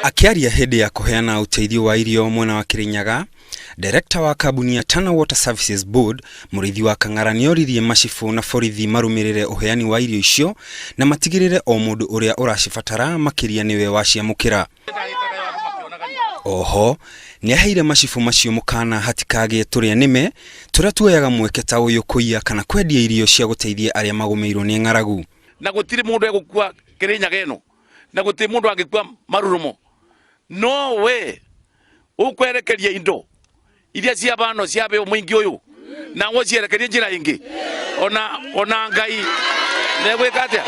Akiaria hedi ya kuheana uteithio wa irio mwena wa Kirinyaga, Director wa kambuni ya Tana Water Services Board, Murithi wa Kang'ara nioririe macifu na borithi marumirire uheani wa irio icio na matigirire o mundu uria uracibatara makiria niwe waciamukira. Oho, niaheire macifu macio mukana hatikage turia nime turia tuoyaga mweke ta uyu kuiya kana kwendia irio cia guteithia aria magumeirwo ni ng'aragu. Na gutiri mundu egukua Kirinyaga ino, na gutiri mundu angikua Marurumo. No way ukwerekeria indo iria cia bano cia be mwingi uyu na ngo cierekeria njira ingi ona ngai ne gwikatia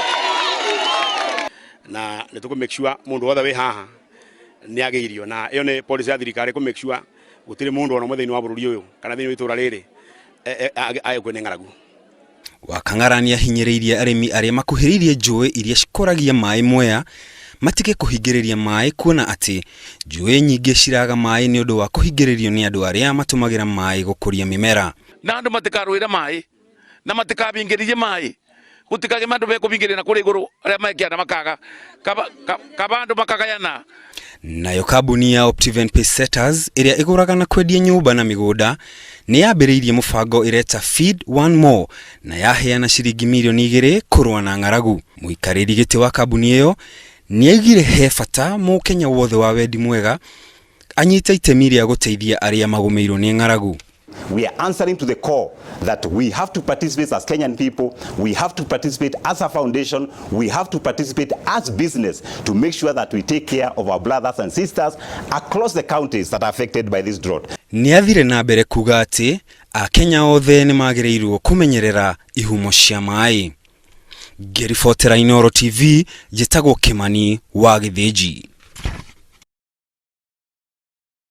na nituko make sure mundu wothe we haha ni agiirio na iyo ni policy ya thirikari ku make sure gutiri mundu ona muthini wa bururi uyu kana thini witura riri ayekwene ng'aragu. Wa Kang'ara ni ahinyiriirie arimi aria makuhiririe njui iria cikoragia mai Mwea matige kuhingiriria mai kuona ati njui nyingi ciraga mai ni undu wa kuhingiririo ni andu aria matumagira mai gukuria mimera. Na andu matikaruira mai na matikabingiririe mai gutikage mandu be kubingirira na kuri iguru aria mekiana makaga kabandu makagayana. Nayo kambuni ya Optiven Pacesetters iria iguraga na kwendia nyumba na migunda ni yambiriirie mubango ireta Feed One More na yaheana ciringi milioni 2 kurwa na ng'aragu. Muikariri giti wa kambuni iyo ni aigire he bata Mukenya wothe wa wendi mwega anyita itemi ria guteithia aria magumeirwo ni ng'aragu. We are answering to the core that we have to participate as Kenyan people, we have to participate as a foundation, we have to participate as business to make sure that we take care of our brothers and sisters across the counties that are affected by this drought. Ni athire na mbere kuga ati Akenya othe ni magirirwo kumenyerera ihumo cia mai. Ngiribotera Inooro TV, jitagwo Kimani wa Githĩnji.